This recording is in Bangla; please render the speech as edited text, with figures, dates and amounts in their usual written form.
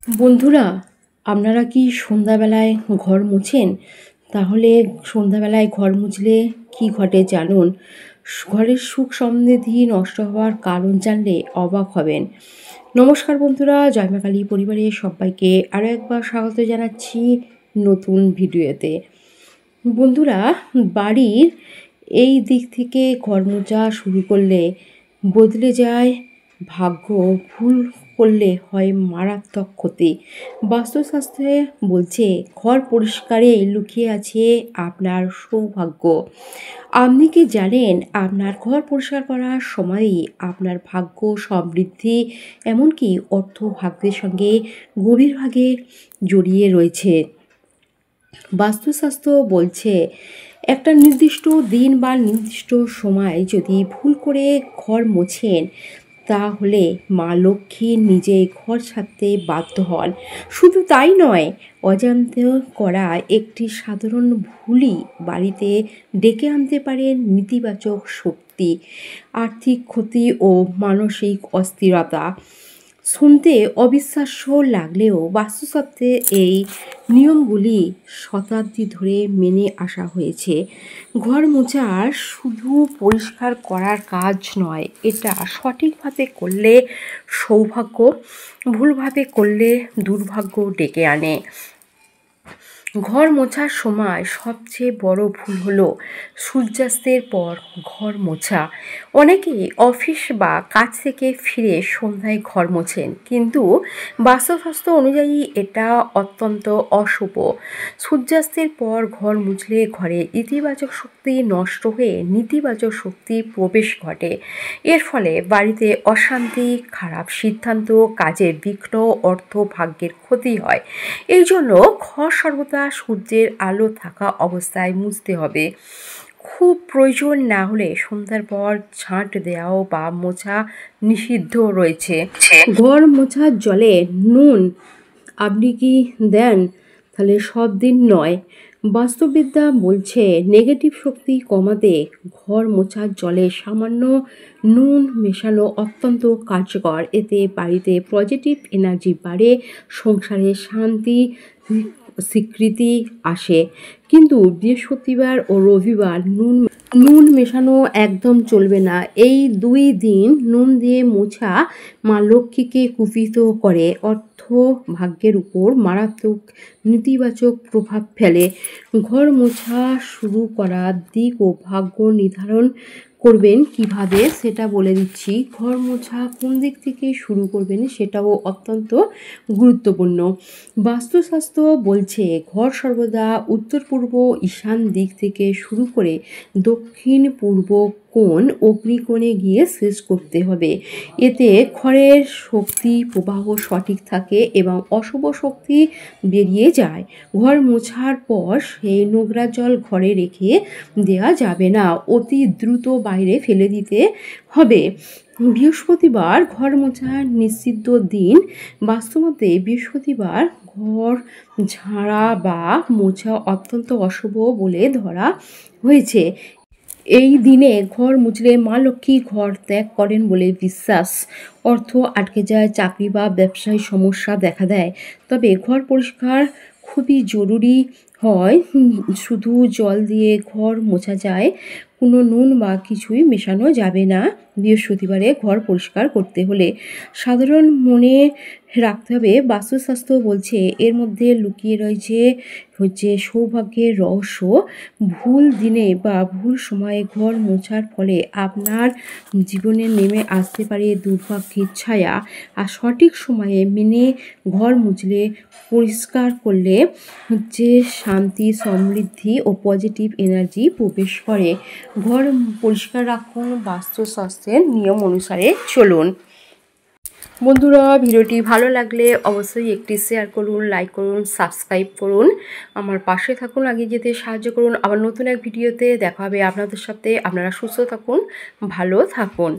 বন্ধুরা, আপনারা কি সন্ধ্যাবেলায় ঘর মুছেন? তাহলে সন্ধ্যাবেলায় ঘর মুছলে কি ঘটে জানুন। ঘরের সুখ সমৃদ্ধি নষ্ট হওয়ার কারণ জানলে অবাক হবেন। নমস্কার বন্ধুরা, জয় মা কালী পরিবারের সবাইকে আরও একবার স্বাগত জানাচ্ছি নতুন ভিডিওতে। বন্ধুরা, বাড়ির এই দিক থেকে ঘর মোছা শুরু করলে বদলে যায় ভাগ্য। ভুল করলে হয় মারাত্মক ক্ষতি। বাস্তুশাস্ত্রে বলছে ঘর পরিষ্কারে লুকিয়ে আছে আপনার সৌভাগ্য। আপনি কি জানেন আপনার ঘর পরিষ্কার করার সময়ই আপনার ভাগ্য, সমৃদ্ধি, এমনকি অর্থ ভাগ্যের সঙ্গে গভীরভাবে জড়িয়ে রয়েছে। বাস্তুশাস্ত্র বলছে একটা নির্দিষ্ট দিন বা নির্দিষ্ট সময় যদি ভুল করে ঘর মোছেন তাহলে মা লক্ষ্মী নিজেই ঘর ছাড়তে বাধ্য হন। শুধু তাই নয়, অজান্তে করা একটি সাধারণ ভুলই বাড়িতে ডেকে আনতে পারে নেতিবাচক শক্তি, আর্থিক ক্ষতি ও মানসিক অস্থিরতা। শুনতে অবিশ্বাস্য লাগলেও বাস্তুশাস্ত্রে এই নিয়মগুলি শতাব্দী ধরে মেনে আসা হয়েছে। ঘর মোছার শুধু পরিষ্কার করার কাজ নয়, এটা সঠিকভাবে করলে সৌভাগ্য, ভুলভাবে করলে দুর্ভাগ্য ডেকে আনে। ঘর মোছার সময় সবচেয়ে বড় ভুল হলো সূর্যাস্তের পর ঘর মোছা। অনেকে অফিস বা কাজ থেকে ফিরে সন্ধ্যায় ঘর মোছেন, কিন্তু বাস্তুশাস্ত্র অনুযায়ী এটা অত্যন্ত অশুভ। সূর্যাস্তের পর ঘর মুছলে ঘরে ইতিবাচক শক্তি নষ্ট হয়ে নেতিবাচক শক্তির প্রবেশ ঘটে। এর ফলে বাড়িতে অশান্তি, খারাপ সিদ্ধান্ত, কাজের বিঘ্ন, অর্থ ভাগ্যের ক্ষতি হয়। এই জন্য ঘর সর্বদা সূর্যের আলো থাকা অবস্থায় মুছতে হবে। খুব প্রয়োজন না হলে সন্ধ্যার পর ঝাঁট দেওয়াও বা মোছা নিষিদ্ধ রয়েছে। ঘর মোছার জলে নুন আপনি কি দেন? তাহলে সব দিন নয়। বাস্তুবিদ্যা বলছে নেগেটিভ শক্তি কমাতে ঘর মোছার জলে সামান্য নুন মেশানো অত্যন্ত কার্যকর। এতে বাড়িতে পজিটিভ এনার্জি বাড়ে, সংসারে শান্তি, স্বীকৃতি আসে। কিন্তু বৃহস্পতিবার ও রবিবার নুন মেশানো একদম চলবে না। এই 2 দিন নুন দিয়ে মোছা মা লক্ষ্মীকে কুপিত করে, অর্থ ভাগ্যের উপর মারাত্মক নেতিবাচক প্রভাব ফেলে। ঘর মোছা শুরু করার দিক ও ভাগ্য নির্ধারণ করবেন কিভাবে সেটা বলে দিচ্ছি। ঘর মোছা কোন দিক থেকে শুরু করবেন সেটাও অত্যন্ত গুরুত্বপূর্ণ। বাস্তুশাস্ত্র বলছে ঘর সর্বদা উত্তর পূর্ব ঈশান দিক থেকে শুরু করে দক্ষিণ পূর্ব কোণ অগ্নিকোণে গিয়ে শেষ করতে হবে। এতে ঘরের শক্তি প্রবাহ সঠিক থাকে এবং অশুভ শক্তি বেরিয়ে যায়। ঘর মোছার পর সেই নোংরা জল ঘরে রেখে দেওয়া যাবে না, অতি দ্রুত বাইরে ফেলে দিতে হবে। বৃহস্পতিবার ঘর মোছার নিষিদ্ধ দিন। বাস্তবতে বৃহস্পতিবার ঘর ঝাড়া বা মোছা অত্যন্ত অশুভ বলে ধরা হয়েছে। এই দিনে ঘর মুছলে মা লক্ষ্মী ঘর ত্যাগ করেন বলে বিশ্বাস। অর্থ আটকে যায়, চাকরি বা ব্যবসায় সমস্যা দেখা দেয়। তবে ঘর পরিষ্কার খুবই জরুরি হয়। শুধু জল দিয়ে ঘর মোছা যায়, কোনো নুন বা কিছুই মেশানো যাবে না। বৃহস্পতিবারে ঘর পরিষ্কার করতে হলে সাধারণ মনে রাখতে হবে বাস্তুশাস্ত্র বলছে এর মধ্যে লুকিয়ে রয়েছে সৌভাগ্যের রহস্য। ভুল দিনে বা ভুল সময়ে ঘর মোছার ফলে আপনার জীবনে নেমে আসতে পারে দুর্ভাগ্যের ছায়া। আর সঠিক সময়ে মেনে ঘর মুছলে, পরিষ্কার করলে শান্তি, সমৃদ্ধি ও পজিটিভ এনার্জি প্রবেশ করে। ঘর পরিষ্কার রাখুন, বাস্তুশাস্ত্রের নিয়ম অনুসারে চলুন। বন্ধুরা, ভিডিওটি ভালো লাগলে অবশ্যই একটি শেয়ার করুন, লাইক করুন, সাবস্ক্রাইব করুন, আমার পাশে থাকুন, এগিয়ে যেতে সাহায্য করুন। আবার নতুন এক ভিডিওতে দেখা হবে আপনাদের সাথে। আপনারা সুস্থ থাকুন, ভালো থাকুন।